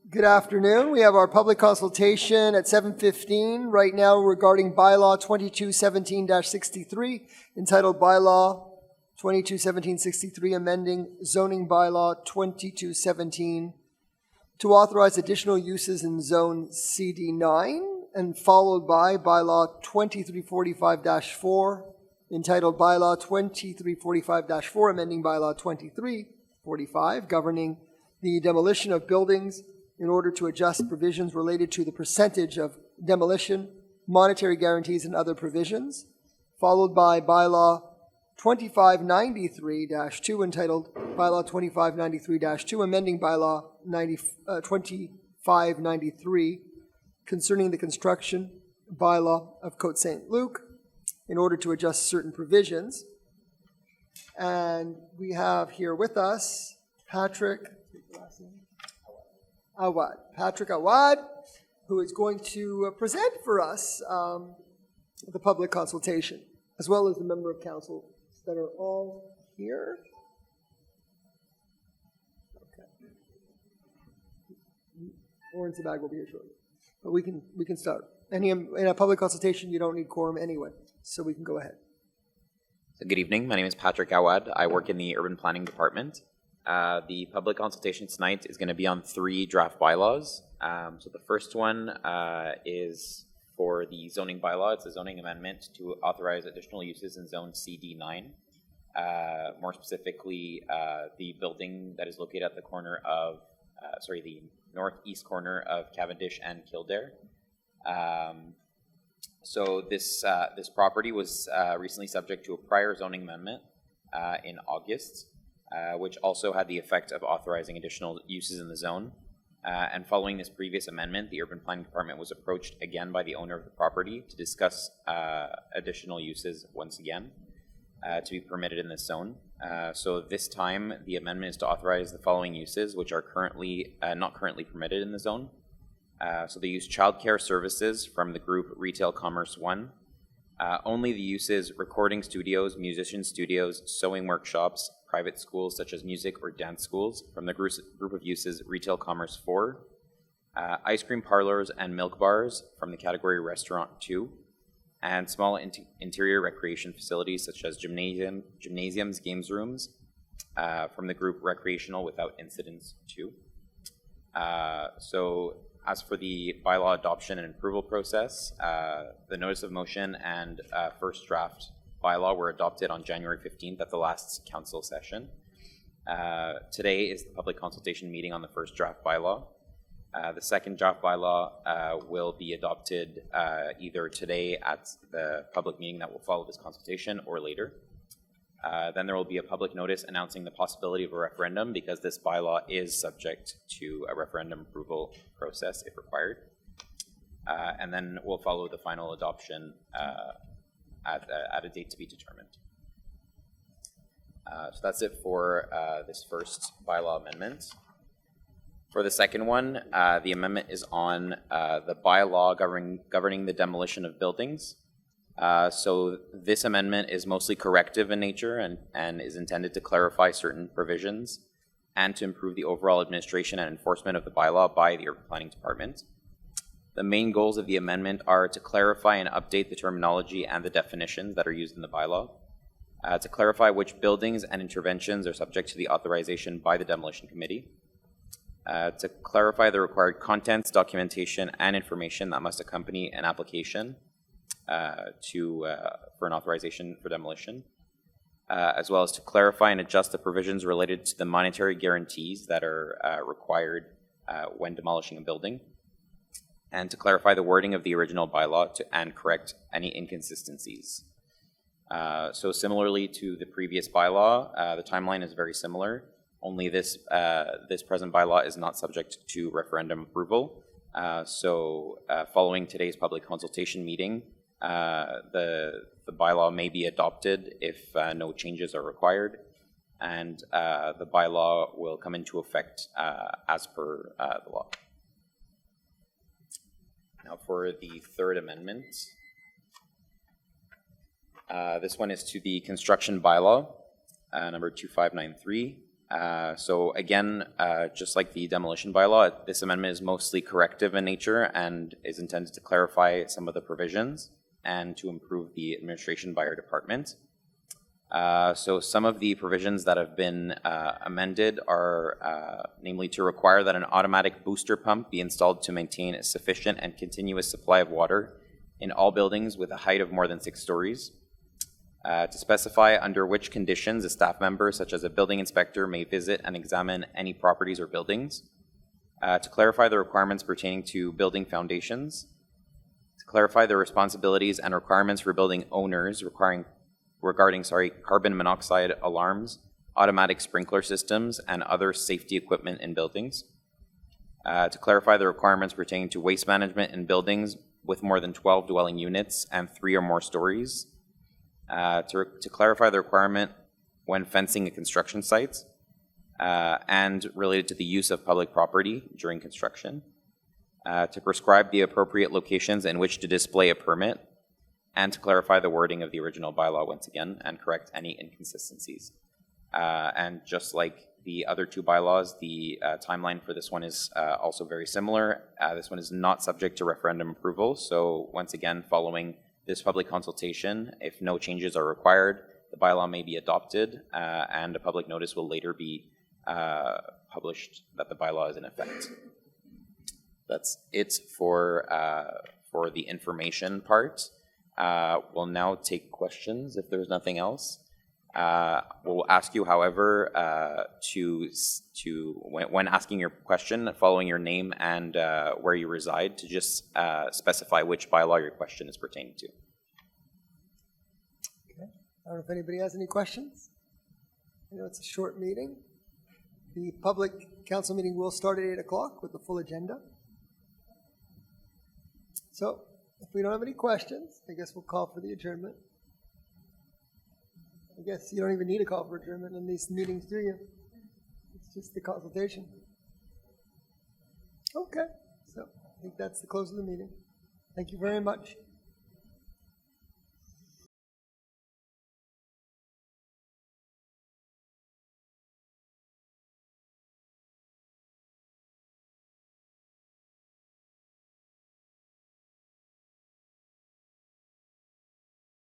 Good afternoon. We have our public consultation at 7:15 right now regarding bylaw 2217-63, entitled Bylaw 2217-63, amending zoning bylaw 2217 to authorize additional uses in zone CD9, and followed by bylaw 2345-4, entitled Bylaw 2345-4, amending bylaw 2345, governing the demolition of buildings in order to adjust provisions related to the percentage of demolition, monetary guarantees, and other provisions, followed by bylaw 2593-2, entitled Bylaw 2593-2, amending bylaw 2593 concerning the construction bylaw of Côte Saint-Luc in order to adjust certain provisions. And we have here with us Patrick Awad, who is going to present for us the public consultation, as well as the member of council that are all here. Okay. Orange bag will be here shortly, but we can start. In a public consultation, you don't need quorum anyway, so we can go ahead. So good evening. My name is Patrick Awad. I work in the urban planning department. The public consultation tonight is going to be on 3 draft bylaws. So the first one is for the zoning bylaw. It's a zoning amendment to authorize additional uses in zone CD9. More specifically, the building that is located at the corner of, the northeast corner of Cavendish and Kildare. So this property was recently subject to a prior zoning amendment in August. Which also had the effect of authorizing additional uses in the zone. And following this previous amendment, the Urban Planning Department was approached again by the owner of the property to discuss additional uses once again to be permitted in this zone. So this time, the amendment is to authorize the following uses, which are currently not currently permitted in the zone. So they use childcare services from the group Retail Commerce 1. Only the uses recording studios, musician studios, sewing workshops, private schools such as music or dance schools from the group of uses Retail Commerce 4, ice cream parlors and milk bars from the category Restaurant 2, and small interior recreation facilities such as gymnasiums, games rooms from the group Recreational Without Incidents 2. So as for the bylaw adoption and approval process, the notice of motion and first draft bylaw were adopted on January 15th at the last council session. Today is the public consultation meeting on the first draft bylaw. The second draft bylaw will be adopted either today at the public meeting that will follow this consultation or later. Then there will be a public notice announcing the possibility of a referendum because this bylaw is subject to a referendum approval process if required. And then we'll follow the final adoption at a date to be determined. So that's it for this first bylaw amendment. For the second one, the amendment is on the bylaw governing the demolition of buildings. So this amendment is mostly corrective in nature and is intended to clarify certain provisions and to improve the overall administration and enforcement of the bylaw by the Urban Planning Department. The main goals of the amendment are to clarify and update the terminology and the definitions that are used in the bylaw, to clarify which buildings and interventions are subject to the authorization by the Demolition Committee, to clarify the required contents, documentation, and information that must accompany an application for an authorization for demolition, as well as to clarify and adjust the provisions related to the monetary guarantees that are required when demolishing a building, and to clarify the wording of the original bylaw and correct any inconsistencies. So similarly to the previous bylaw, the timeline is very similar, only this present bylaw is not subject to referendum approval. So following today's public consultation meeting, the bylaw may be adopted if no changes are required, and the bylaw will come into effect as per the law. Now for the third amendment, this one is to the construction bylaw, number 2593. So again, just like the demolition bylaw, this amendment is mostly corrective in nature and is intended to clarify some of the provisions and to improve the administration by our department. So some of the provisions that have been amended are namely to require that an automatic booster pump be installed to maintain a sufficient and continuous supply of water in all buildings with a height of more than 6 stories. To specify under which conditions a staff member, such as a building inspector, may visit and examine any properties or buildings. To clarify the requirements pertaining to building foundations. To clarify the responsibilities and requirements for building owners regarding carbon monoxide alarms, automatic sprinkler systems, and other safety equipment in buildings. To clarify the requirements pertaining to waste management in buildings with more than 12 dwelling units and 3 or more stories. To clarify the requirement when fencing a construction site and related to the use of public property during construction. To prescribe the appropriate locations in which to display a permit, and to clarify the wording of the original bylaw once again and correct any inconsistencies. And just like the other 2 bylaws, the timeline for this one is also very similar. This one is not subject to referendum approval. So once again, following this public consultation, if no changes are required, the bylaw may be adopted and a public notice will later be published that the bylaw is in effect. That's it for the information part. We'll now take questions if there's nothing else. We'll ask you, however, when asking your question, following your name and where you reside, to just specify which bylaw your question is pertaining to. Okay. I don't know if anybody has any questions. I know it's a short meeting. The public council meeting will start at 8 o'clock with the full agenda. So if we don't have any questions, I guess we'll call for the adjournment. I guess you don't even need a call for adjournment in these meetings, do you? It's just the consultation. Okay, so I think that's the close of the meeting. Thank you very much.